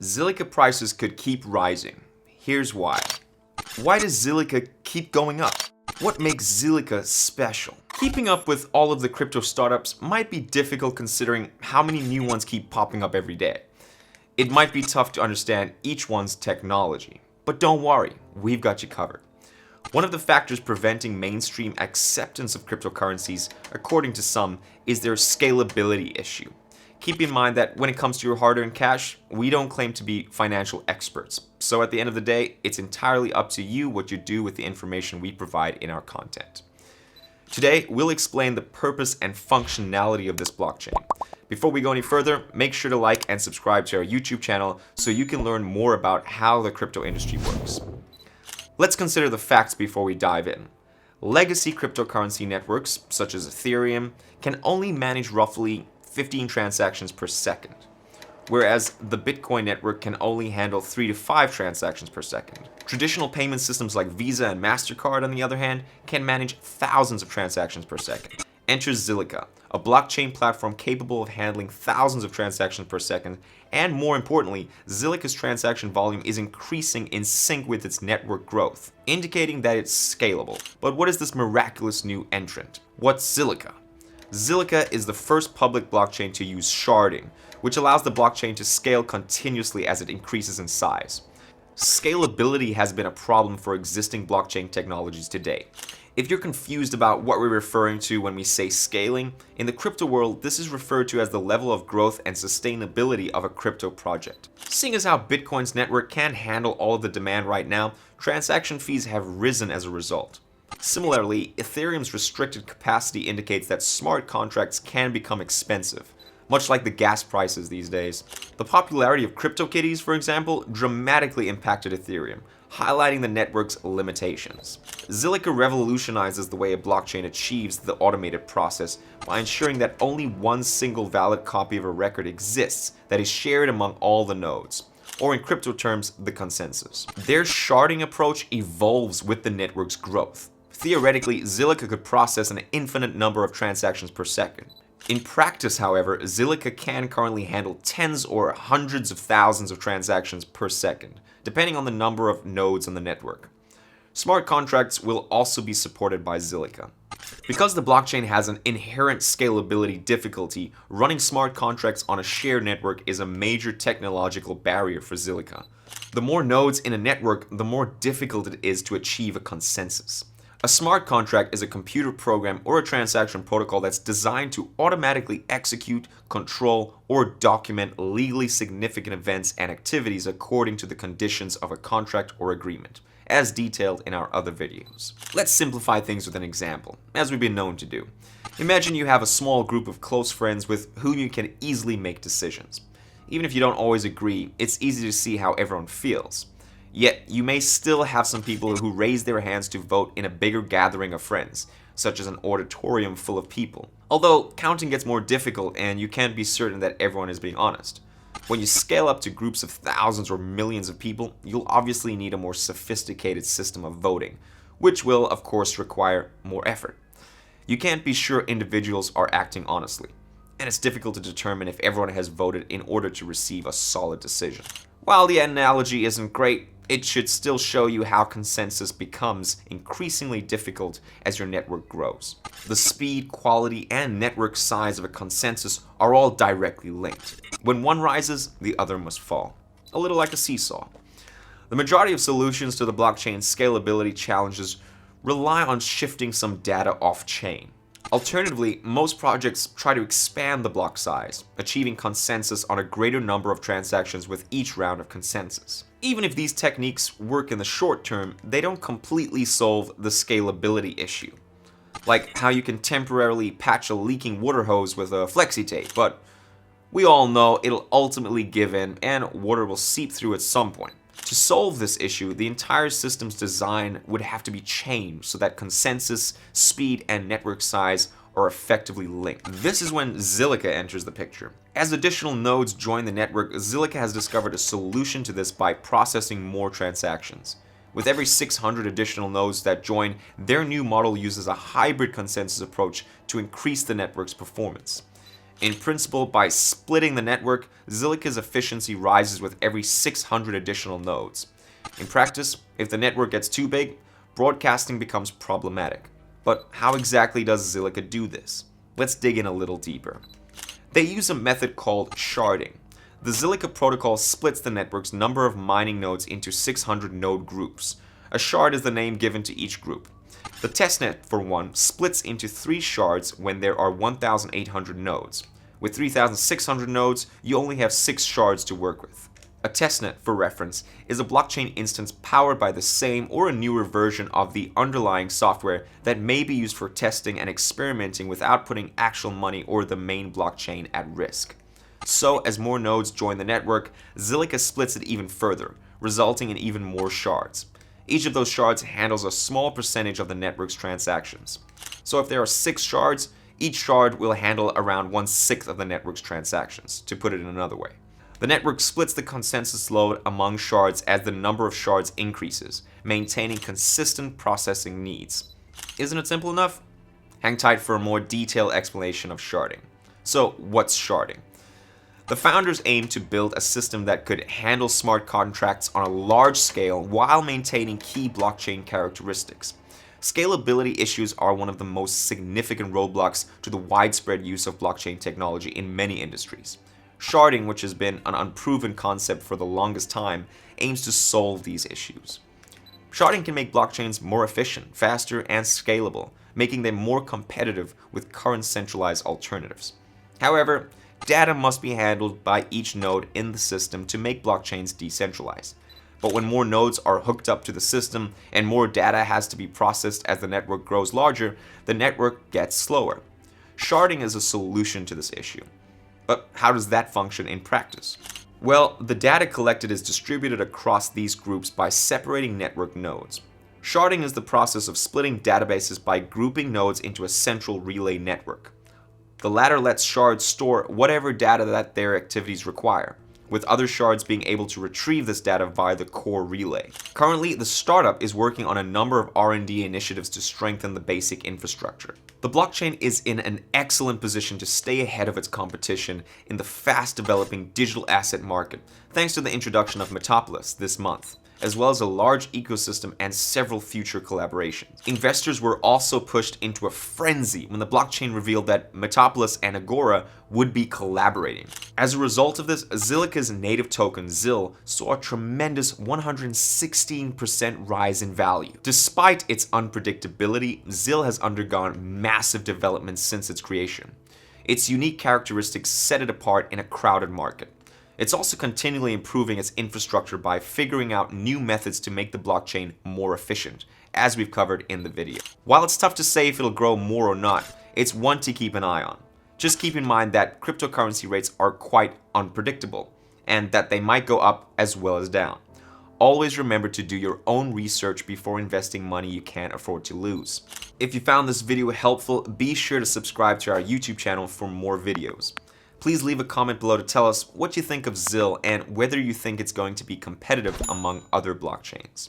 Zilliqa prices could keep rising. Here's why. Why does Zilliqa keep going up? What makes Zilliqa special? Keeping up with all of the crypto startups might be difficult considering how many new ones keep popping up every day. It might be tough to understand each one's technology. But don't worry, we've got you covered. One of the factors preventing mainstream acceptance of cryptocurrencies, according to some, is their scalability issue. Keep in mind that when it comes to your hard-earned cash, we don't claim to be financial experts. So at the end of the day, it's entirely up to you what you do with the information we provide in our content. Today, we'll explain the purpose and functionality of this blockchain. Before we go any further, make sure to like and subscribe to our YouTube channel so you can learn more about how the crypto industry works. Let's consider the facts before we dive in. Legacy cryptocurrency networks, such as Ethereum, can only manage roughly 15 transactions per second, whereas the Bitcoin network can only handle 3 to 5 transactions per second. Traditional payment systems like Visa and MasterCard, on the other hand, can manage thousands of transactions per second. Enter Zilliqa, a blockchain platform capable of handling thousands of transactions per second, and more importantly, Zilliqa's transaction volume is increasing in sync with its network growth, indicating that it's scalable. But what is this miraculous new entrant? What's Zilliqa? Zilliqa is the first public blockchain to use sharding, which allows the blockchain to scale continuously as it increases in size. Scalability has been a problem for existing blockchain technologies today. If you're confused about what we're referring to when we say scaling, in the crypto world, this is referred to as the level of growth and sustainability of a crypto project. Seeing as how Bitcoin's network can't handle all of the demand right now, transaction fees have risen as a result. Similarly, Ethereum's restricted capacity indicates that smart contracts can become expensive, much like the gas prices these days. The popularity of CryptoKitties, for example, dramatically impacted Ethereum, highlighting the network's limitations. Zilliqa revolutionizes the way a blockchain achieves the automated process by ensuring that only one single valid copy of a record exists that is shared among all the nodes, or in crypto terms, the consensus. Their sharding approach evolves with the network's growth. Theoretically, Zilliqa could process an infinite number of transactions per second. In practice, however, Zilliqa can currently handle tens or hundreds of thousands of transactions per second, depending on the number of nodes on the network. Smart contracts will also be supported by Zilliqa. Because the blockchain has an inherent scalability difficulty, running smart contracts on a shared network is a major technological barrier for Zilliqa. The more nodes in a network, the more difficult it is to achieve a consensus. A smart contract is a computer program or a transaction protocol that's designed to automatically execute, control, or document legally significant events and activities according to the conditions of a contract or agreement, as detailed in our other videos. Let's simplify things with an example, as we've been known to do. Imagine you have a small group of close friends with whom you can easily make decisions. Even if you don't always agree, it's easy to see how everyone feels. Yet, you may still have some people who raise their hands to vote in a bigger gathering of friends, such as an auditorium full of people. Although, counting gets more difficult and you can't be certain that everyone is being honest. When you scale up to groups of thousands or millions of people, you'll obviously need a more sophisticated system of voting, which will, of course, require more effort. You can't be sure individuals are acting honestly, and it's difficult to determine if everyone has voted in order to receive a solid decision. While the analogy isn't great, it should still show you how consensus becomes increasingly difficult as your network grows. The speed, quality, and network size of a consensus are all directly linked. When one rises, the other must fall. A little like a seesaw. The majority of solutions to the blockchain's scalability challenges rely on shifting some data off-chain. Alternatively, most projects try to expand the block size, achieving consensus on a greater number of transactions with each round of consensus. Even if these techniques work in the short term, they don't completely solve the scalability issue. Like how you can temporarily patch a leaking water hose with a flexi tape, but we all know it'll ultimately give in and water will seep through at some point. To solve this issue, the entire system's design would have to be changed so that consensus, speed, and network size are effectively linked. This is when Zilliqa enters the picture. As additional nodes join the network, Zilliqa has discovered a solution to this by processing more transactions. With every 600 additional nodes that join, their new model uses a hybrid consensus approach to increase the network's performance. In principle, by splitting the network, Zilliqa's efficiency rises with every 600 additional nodes. In practice, if the network gets too big, broadcasting becomes problematic. But how exactly does Zilliqa do this? Let's dig in a little deeper. They use a method called sharding. The Zilliqa protocol splits the network's number of mining nodes into 600 node groups. A shard is the name given to each group. The testnet, for one, splits into 3 shards when there are 1,800 nodes. With 3,600 nodes, you only have 6 shards to work with. A testnet, for reference, is a blockchain instance powered by the same or a newer version of the underlying software that may be used for testing and experimenting without putting actual money or the main blockchain at risk. So, as more nodes join the network, Zilliqa splits it even further, resulting in even more shards. Each of those shards handles a small percentage of the network's transactions. So if there are 6 shards, each shard will handle around 1/6 of the network's transactions, to put it in another way. The network splits the consensus load among shards as the number of shards increases, maintaining consistent processing needs. Isn't it simple enough? Hang tight for a more detailed explanation of sharding. So, what's sharding? The founders aimed to build a system that could handle smart contracts on a large scale while maintaining key blockchain characteristics. Scalability issues are one of the most significant roadblocks to the widespread use of blockchain technology in many industries. Sharding, which has been an unproven concept for the longest time, aims to solve these issues. Sharding can make blockchains more efficient, faster, and scalable, making them more competitive with current centralized alternatives. However, data must be handled by each node in the system to make blockchains decentralized. But when more nodes are hooked up to the system and more data has to be processed as the network grows larger, the network gets slower. Sharding is a solution to this issue. But how does that function in practice? Well, the data collected is distributed across these groups by separating network nodes. Sharding is the process of splitting databases by grouping nodes into a central relay network. The latter lets shards store whatever data that their activities require, with other shards being able to retrieve this data via the core relay. Currently, the startup is working on a number of R&D initiatives to strengthen the basic infrastructure. The blockchain is in an excellent position to stay ahead of its competition in the fast-developing digital asset market, thanks to the introduction of Metapolis this month, as well as a large ecosystem and several future collaborations. Investors were also pushed into a frenzy when the blockchain revealed that Metapolis and Agora would be collaborating. As a result of this, Zilliqa's native token, ZIL, saw a tremendous 116% rise in value. Despite its unpredictability, ZIL has undergone massive development since its creation. Its unique characteristics set it apart in a crowded market. It's also continually improving its infrastructure by figuring out new methods to make the blockchain more efficient, as we've covered in the video. While it's tough to say if it'll grow more or not, it's one to keep an eye on. Just keep in mind that cryptocurrency rates are quite unpredictable, and that they might go up as well as down. Always remember to do your own research before investing money you can't afford to lose. If you found this video helpful, be sure to subscribe to our YouTube channel for more videos. Please leave a comment below to tell us what you think of ZIL and whether you think it's going to be competitive among other blockchains.